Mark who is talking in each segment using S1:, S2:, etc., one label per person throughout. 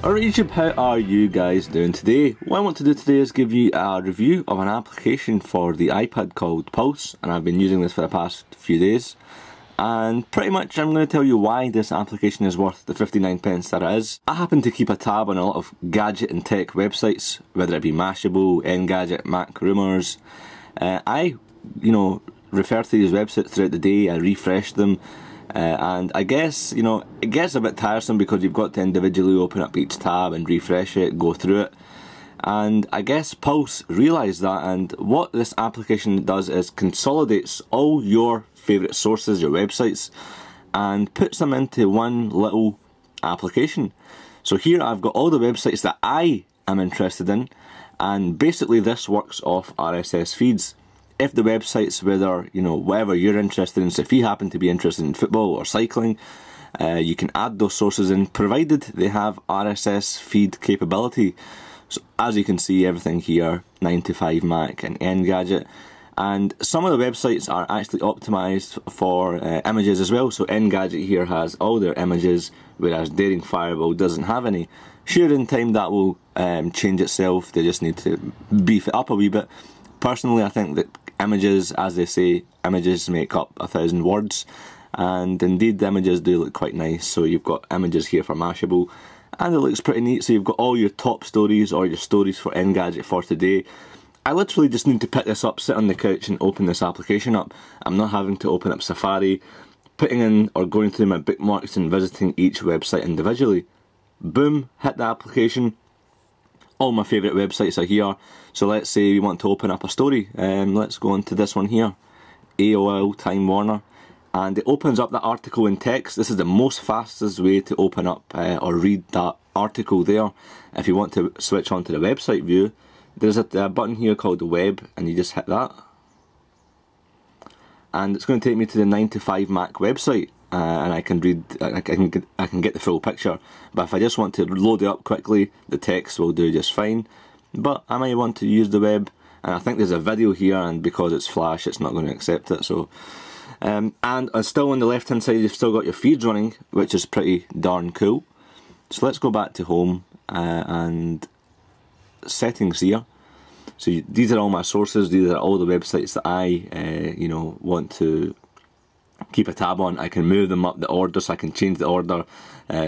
S1: Alright YouTube, how are you guys doing today? What I want to do today is give you a review of an application for the iPad called Pulse, and I've been using this for the past few days. And pretty much I'm going to tell you why this application is worth the 59p that it is. I happen to keep a tab on a lot of gadget and tech websites, whether it be Mashable, Engadget, Mac Rumours. I refer to these websites throughout the day, I refresh them. And I guess, it gets a bit tiresome because you've got to individually open up each tab and refresh it, go through it. And I guess Pulse realised that, and what this application does is consolidates all your favourite sources, your websites, and puts them into one little application. So here I've got all the websites that I am interested in, and basically this works off RSS feeds. If the websites, whether, whatever you're interested in, so if you happen to be interested in football or cycling, you can add those sources in, provided they have RSS feed capability. So as you can see, everything here, 9 to 5 Mac and Engadget, and some of the websites are actually optimised for images as well. So Engadget here has all their images, whereas Daring Fireball doesn't have any. Sure, in time that will change itself, they just need to beef it up a wee bit. Personally, I think that images, as they say, images make up 1,000 words, and indeed the images do look quite nice. So you've got images here for Mashable, and it looks pretty neat. So you've got all your top stories or your stories for Engadget for today. I literally just need to pick this up, sit on the couch and open this application up. I'm not having to open up Safari, putting in or going through my bookmarks and visiting each website individually. Boom, hit the application. All my favourite websites are here. So let's say we want to open up a story. Let's go on to this one here, AOL Time Warner, and it opens up that article in text. This is the most fastest way to open up or read that article there. If you want to switch on to the website view, there's a button here called the web, and you just hit that, and it's going to take me to the 9 to 5 Mac website. And I can read, I can get the full picture. But if I just want to load it up quickly, the text will do just fine. But I might want to use the web, and I think there's a video here, and because it's Flash, it's not going to accept it. So, and still on the left hand side, you've still got your feeds running, which is pretty darn cool. So let's go back to home and settings here. So these are all my sources. These are all the websites that I, want to keep a tab on. I can move them up the order, so I can change the order.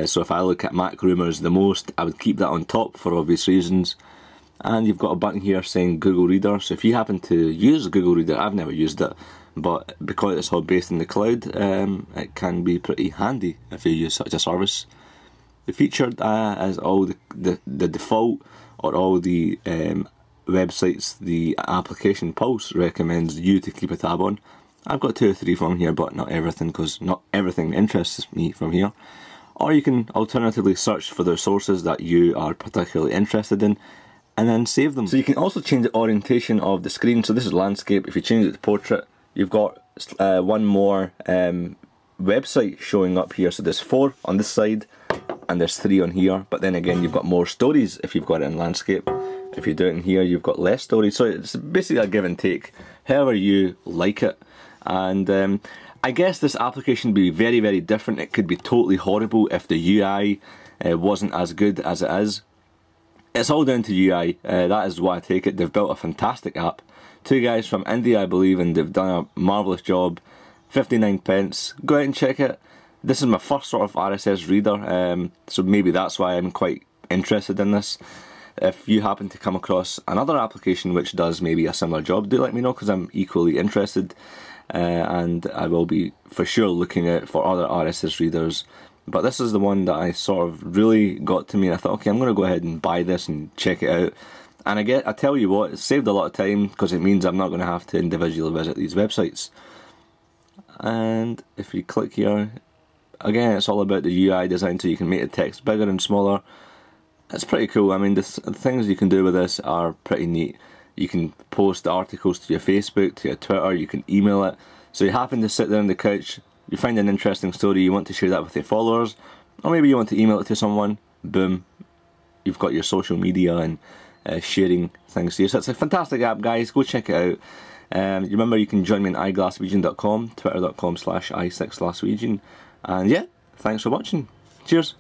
S1: So if I look at Mac Rumours the most, I would keep that on top for obvious reasons. And you've got a button here saying Google Reader. So if you happen to use Google Reader, I've never used it, but because it's all based in the cloud, it can be pretty handy if you use such a service. The featured as all the default or all the websites the application Pulse recommends you to keep a tab on. I've got 2 or 3 from here, but not everything, because not everything interests me from here. Or you can alternatively search for the sources that you are particularly interested in, and then save them. So you can also change the orientation of the screen. So this is landscape. If you change it to portrait, you've got one more website showing up here. So there's 4 on this side, and there's 3 on here. But then again, you've got more stories if you've got it in landscape. If you do it in here, you've got less stories. So it's basically a give and take, however you like it. And I guess this application would be very, very different. It could be totally horrible if the UI wasn't as good as it is. It's all down to UI, that is what I take it. They've built a fantastic app. 2 guys from India, I believe, and they've done a marvellous job. 59p, go out and check it. This is my first sort of RSS reader, so maybe that's why I'm quite interested in this. If you happen to come across another application which does maybe a similar job, do let me know, because I'm equally interested. And I will be for sure looking out for other RSS readers, but this is the one that I sort of really got to me, and I thought, okay, I'm going to go ahead and buy this and check it out. And I tell you what, it saved a lot of time, because it means I'm not going to have to individually visit these websites. And if you click here, again, it's all about the UI design, so you can make the text bigger and smaller. It's pretty cool. I mean, the things you can do with this are pretty neat. You can post articles to your Facebook, to your Twitter, you can email it. So you happen to sit there on the couch, you find an interesting story, you want to share that with your followers, or maybe you want to email it to someone, boom, you've got your social media and sharing things here. So it's a fantastic app, guys, go check it out. Remember, you can join me on iGlassRegion.com, twitter.com/i6glassregion, and yeah, thanks for watching. Cheers.